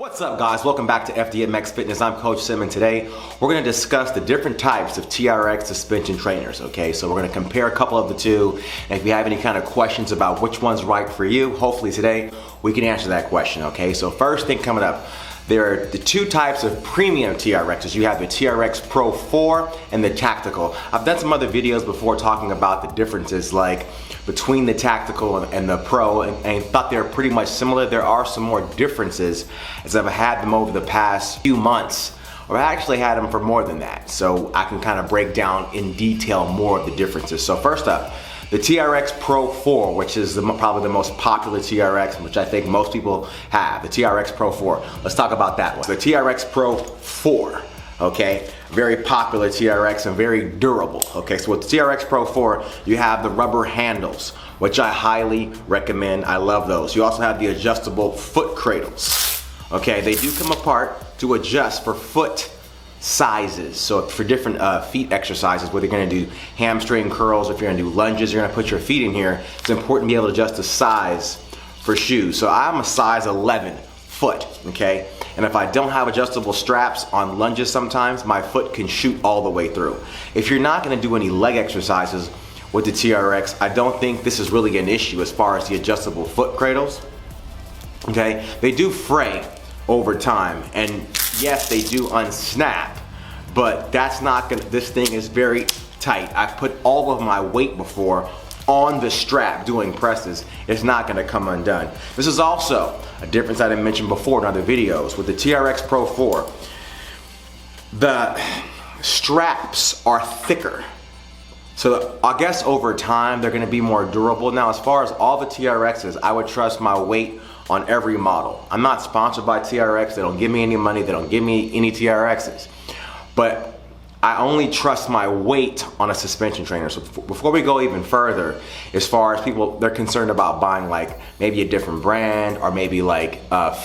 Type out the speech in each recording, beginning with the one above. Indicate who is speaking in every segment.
Speaker 1: What's up, guys? Welcome back to FDMX Fitness. I'm Coach Sim, and today we're going to discuss the different types of TRX suspension trainers, okay? So we're going to compare a couple of the two, and if you have any kind of questions about which one's right for you, hopefully today we can answer that question, okay? So first thing coming up, there are the two types of premium TRXs. You have the TRX Pro 4 and the Tactical. I've done some other videos before talking about the differences like between the Tactical and the Pro, and thought they're pretty much similar. There are some more differences as I've had them over the past few months, or I actually had them for more than that. So I can kind of break down in detail more of the differences. So first up, the TRX Pro 4, which is probably the most popular TRX, which I think most people have, the TRX Pro 4. Let's talk about that one. The TRX Pro 4, okay? Very popular TRX and very durable, okay? So with the TRX Pro 4, you have the rubber handles, which I highly recommend. I love those. You also have the adjustable foot cradles, okay? They do come apart to adjust for foot sizes, so for different feet exercises, whether you're going to do hamstring curls, if you're going to do lunges, you're going to put your feet in here. It's important to be able to adjust the size for shoes. So I'm a size 11 foot, okay? And if I don't have adjustable straps on lunges, sometimes my foot can shoot all the way through. If you're not going to do any leg exercises with the TRX, I don't think this is really an issue as far as the adjustable foot cradles, okay? They do fray over time, and yes, they do unsnap, but that's not gonna, this thing is very tight. I've put all of my weight before on the strap doing presses. It's not gonna come undone. This is also a difference I didn't mention before in other videos. With the TRX Pro 4, the straps are thicker. So I guess over time, they're gonna be more durable. Now, as far as all the TRXs, I would trust my weight on every model. I'm not sponsored by TRX. They don't give me any money. They don't give me any TRXs. But I only trust my weight on a suspension trainer. So before we go even further, as far as people, they're concerned about buying like maybe a different brand or maybe like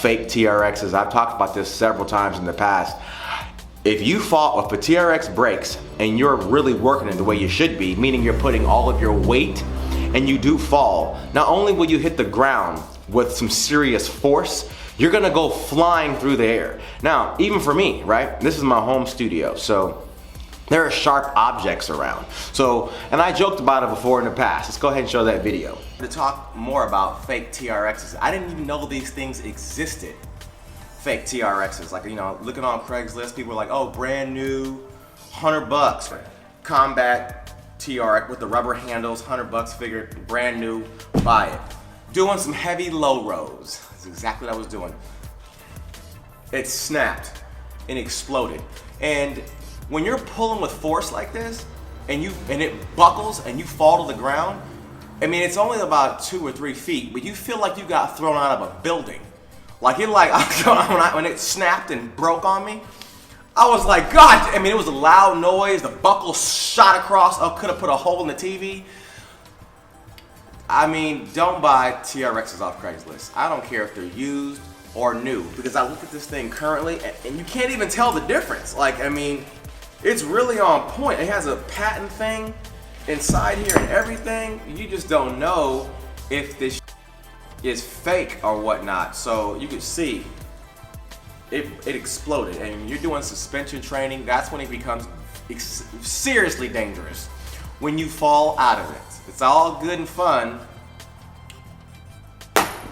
Speaker 1: fake TRXs. I've talked about this several times in the past. If you fall, if a TRX breaks and you're really working it the way you should be, meaning you're putting all of your weight and you do fall, not only will you hit the ground with some serious force, you're gonna go flying through the air. Now, even for me, right? This is my home studio, so there are sharp objects around. So, and I joked about it before in the past. Let's go ahead and show that video. To talk more about fake TRXs, I didn't even know these things existed. Fake TRXs, like, you know, looking on Craigslist, people are like, oh, brand new, $100. Combat TRX with the rubber handles, $100 figured, brand new, buy it. Doing some heavy low rows. That's exactly what I was doing. It snapped and exploded. And when you're pulling with force like this, and it buckles and you fall to the ground, I mean, it's only about 2 or 3 feet, but you feel like you got thrown out of a building. Like when it snapped and broke on me, I was like, God, I mean, it was a loud noise. The buckle shot across. I could have put a hole in the TV. I mean, don't buy TRXs off Craigslist. I don't care if they're used or new, because I look at this thing currently and you can't even tell the difference. Like, I mean, it's really on point. It has a patent thing inside here and everything. You just don't know if this is fake or whatnot. So you can see it exploded, and you're doing suspension training. That's when it becomes seriously dangerous, when you fall out of it. It's all good and fun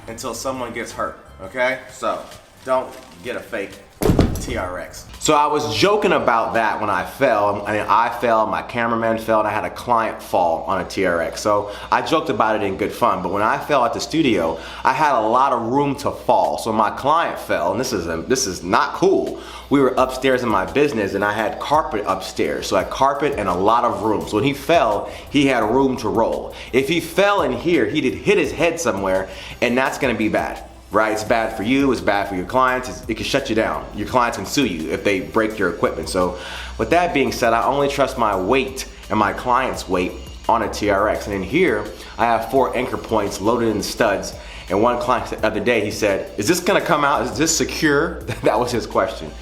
Speaker 1: until someone gets hurt, okay? So don't get a fake TRX. So I was joking about that when I fell. I mean, I fell, my cameraman fell, and I had a client fall on a TRX. So I joked about it in good fun, but when I fell at the studio, I had a lot of room to fall. So my client fell, and this is not cool. We were upstairs in my business, and I had carpet upstairs. So I had carpet and a lot of room. So when he fell, he had room to roll. If he fell in here, he'd hit his head somewhere, and that's gonna be bad. Right? It's bad for you, it's bad for your clients, it can shut you down. Your clients can sue you if they break your equipment. So with that being said, I only trust my weight and my client's weight on a TRX. And in here, I have 4 anchor points loaded in studs. And one client the other day, he said, is this gonna come out? Is this secure? That was his question.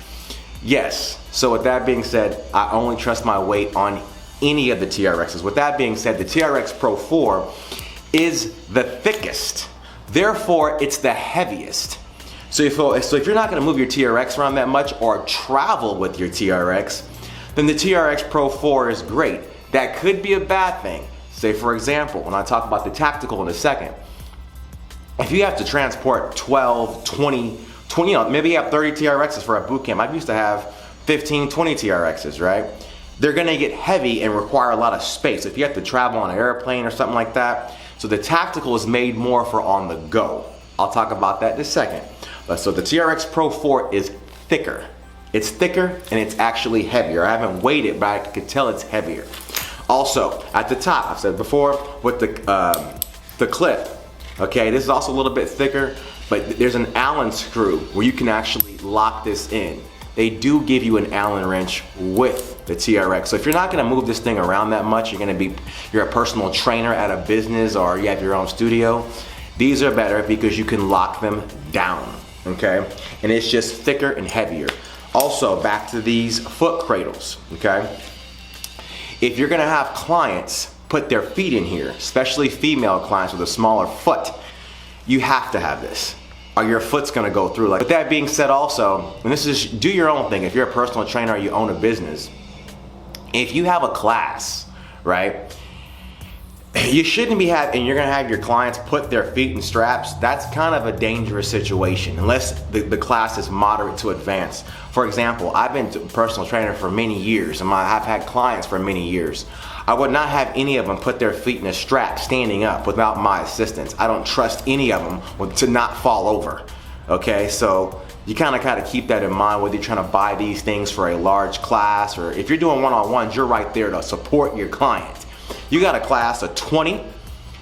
Speaker 1: Yes. So with that being said, I only trust my weight on any of the TRXs. With that being said, the TRX Pro 4 is the thickest. Therefore, it's the heaviest. So if you're not gonna move your TRX around that much or travel with your TRX, then the TRX Pro 4 is great. That could be a bad thing. Say for example, when I talk about the Tactical in a second, if you have to transport 12, 20, maybe you have 30 TRXs for a boot camp. I used to have 15, 20 TRXs, right? They're gonna get heavy and require a lot of space. If you have to travel on an airplane or something like that, so the Tactical is made more for on the go. I'll talk about that in a second. So the TRX Pro 4 is thicker. It's thicker and it's actually heavier. I haven't weighed it, but I can tell it's heavier. Also, at the top, I've said before, with the clip, okay, this is also a little bit thicker, but there's an Allen screw where you can actually lock this in. They do give you an Allen wrench with the TRX. So if you're not gonna move this thing around that much, you're a personal trainer at a business or you have your own studio, these are better because you can lock them down, okay? And it's just thicker and heavier. Also, back to these foot cradles, okay? If you're gonna have clients put their feet in here, especially female clients with a smaller foot, you have to have this, or your foot's gonna go through. With that being said also, and this is, do your own thing, if you're a personal trainer or you own a business, if you have a class, right, you shouldn't be and you're gonna have your clients put their feet in straps. That's kind of a dangerous situation unless the class is moderate to advanced. For example, I've been a personal trainer for many years and I've had clients for many years. I would not have any of them put their feet in a strap standing up without my assistance. I don't trust any of them to not fall over, okay? So you kind of keep that in mind whether you're trying to buy these things for a large class or if you're doing one-on-ones, you're right there to support your client. You got a class of 20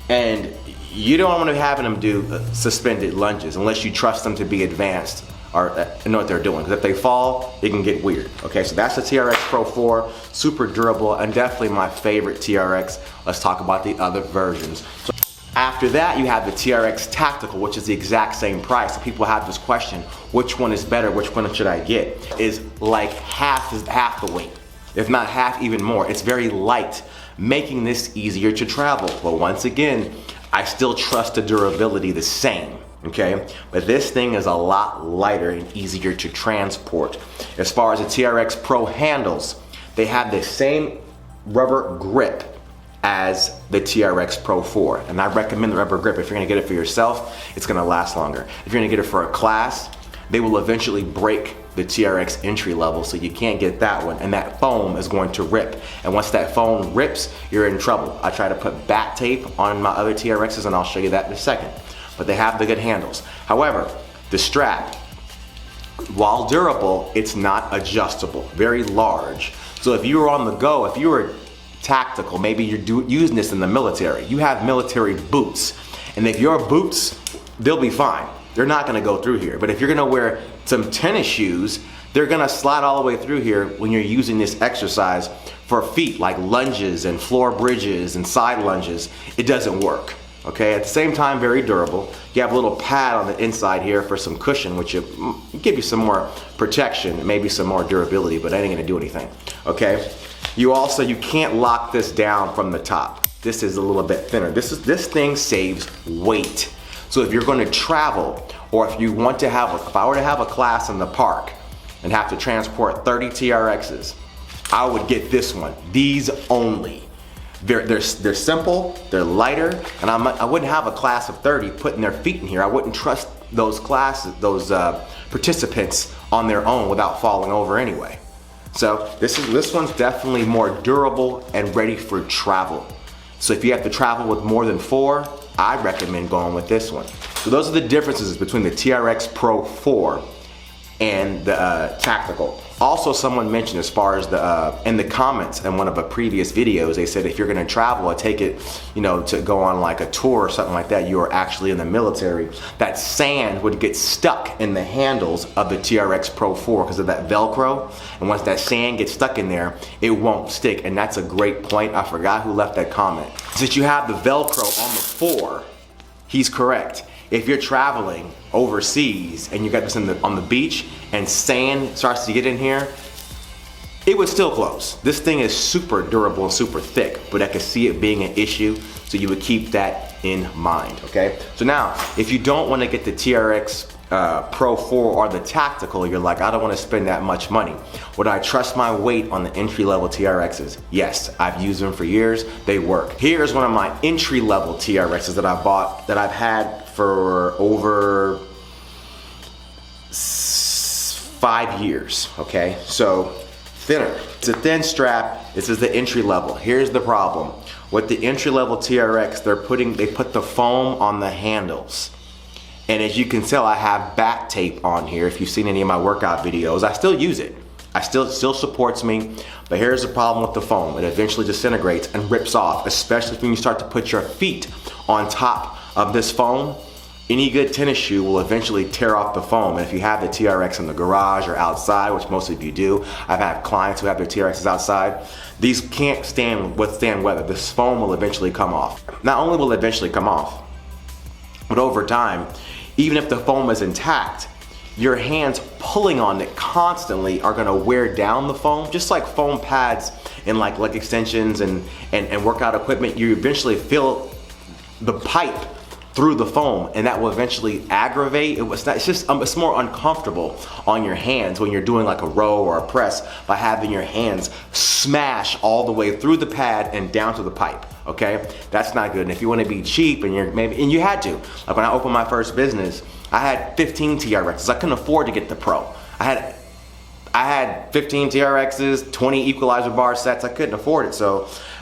Speaker 1: and you don't want to be having them do suspended lunges unless you trust them to be advanced or know what they're doing. Because if they fall, it can get weird. Okay, so that's the TRX Pro 4, super durable and definitely my favorite TRX. Let's talk about the other versions. So after that, you have the TRX Tactical, which is the exact same price. So people have this question, which one is better? Which one should I get? Is like half the weight, if not half, even more. It's very light, making this easier to travel. But once again, I still trust the durability the same, okay? But this thing is a lot lighter and easier to transport. As far as the TRX Pro handles, they have the same rubber grip as the TRX Pro 4. And I recommend the rubber grip. If you're gonna get it for yourself, it's gonna last longer. If you're gonna get it for a class, they will eventually break the TRX entry level, so you can't get that one, and that foam is going to rip. And once that foam rips, you're in trouble. I try to put back tape on my other TRXs, and I'll show you that in a second. But they have the good handles. However, the strap, while durable, it's not adjustable, very large. So if you were on the go, if you were tactical, maybe you're using this in the military, you have military boots, and if your boots, they'll be fine. They're not gonna go through here. But if you're gonna wear some tennis shoes, they're gonna slide all the way through here when you're using this exercise for feet, like lunges and floor bridges and side lunges. It doesn't work, okay? At the same time, very durable. You have a little pad on the inside here for some cushion, which will give you some more protection, maybe some more durability, but that ain't gonna do anything, okay? You can't lock this down from the top. This is a little bit thinner. This thing saves weight. So if you're going to travel, or if you want to if I were to have a class in the park and have to transport 30 TRXs, I would get this one, these only. They're simple, they're lighter, and I wouldn't have a class of 30 putting their feet in here. I wouldn't trust those participants on their own without falling over anyway. So this one's definitely more durable and ready for travel. So if you have to travel with more than 4, I recommend going with this one. So those are the differences between the TRX Pro 4 and the Tactical. Also, someone mentioned as far as in the comments in one of the previous videos, they said if you're gonna travel or take it, to go on like a tour or something like that, you are actually in the military, that sand would get stuck in the handles of the TRX Pro 4 because of that Velcro. And once that sand gets stuck in there, it won't stick. And that's a great point. I forgot who left that comment. Since you have the Velcro on the 4, he's correct. If you're traveling overseas and you got this on the beach and sand starts to get in here, it would still close. This thing is super durable and super thick, but I could see it being an issue, so you would keep that in mind, okay? So now, if you don't want to get the TRX Pro 4 or the Tactical, you're like, I don't want to spend that much money. Would I trust my weight on the entry-level TRXs? Yes, I've used them for years. They work. Here's one of my entry-level TRXs that I bought, that I've had for over 5 years, okay? So, thinner. It's a thin strap. This is the entry level. Here's the problem. With the entry level TRX, they put the foam on the handles. And as you can tell, I have back tape on here. If you've seen any of my workout videos, I still use it. It still supports me, but here's the problem with the foam. It eventually disintegrates and rips off, especially when you start to put your feet on top of this foam. Any good tennis shoe will eventually tear off the foam. And if you have the TRX in the garage or outside, which most of you do, I've had clients who have their TRXs outside, these can't withstand weather. This foam will eventually come off. Not only will it eventually come off, but over time, even if the foam is intact, your hands pulling on it constantly are gonna wear down the foam, just like foam pads in like leg extensions and workout equipment. You eventually feel the pipe through the foam, and that will eventually aggravate. It's more uncomfortable on your hands when you're doing like a row or a press by having your hands smash all the way through the pad and down to the pipe. Okay, that's not good. And if you want to be cheap, and you had to, like when I opened my first business, I had 15 TRXs. I couldn't afford to get the Pro. I had 15 TRXs, 20 equalizer bar sets. I couldn't afford it.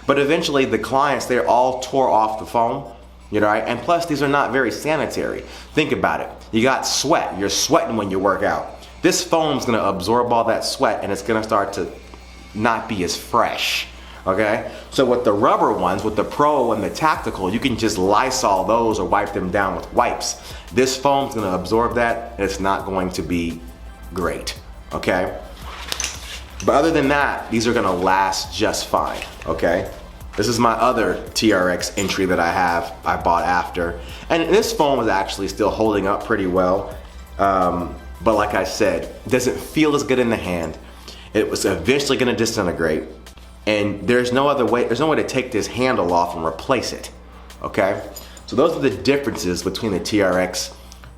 Speaker 1: But eventually the clients, they all tore off the foam. You know, right? And plus, these are not very sanitary. Think about it. You got sweat. You're sweating when you work out. This foam's gonna absorb all that sweat, and it's gonna start to not be as fresh. Okay? So with the rubber ones, with the Pro and the Tactical, you can just Lysol those or wipe them down with wipes. This foam's gonna absorb that, and it's not going to be great. Okay? But other than that, these are gonna last just fine. Okay? This is my other TRX entry that I bought after. And this foam is actually still holding up pretty well. But like I said, it doesn't feel as good in the hand. It was eventually gonna disintegrate. And there's no way to take this handle off and replace it, okay? So those are the differences between the TRX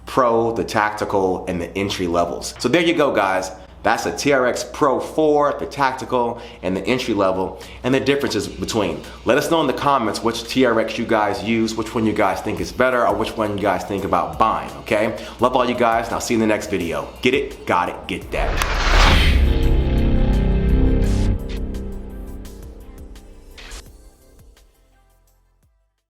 Speaker 1: Pro, the Tactical, and the entry levels. So there you go, guys. That's the TRX Pro 4, the Tactical, and the entry level, and the differences between. Let us know in the comments which TRX you guys use, which one you guys think is better, or which one you guys think about buying, okay? Love all you guys, and I'll see you in the next video. Get it, got it, get that.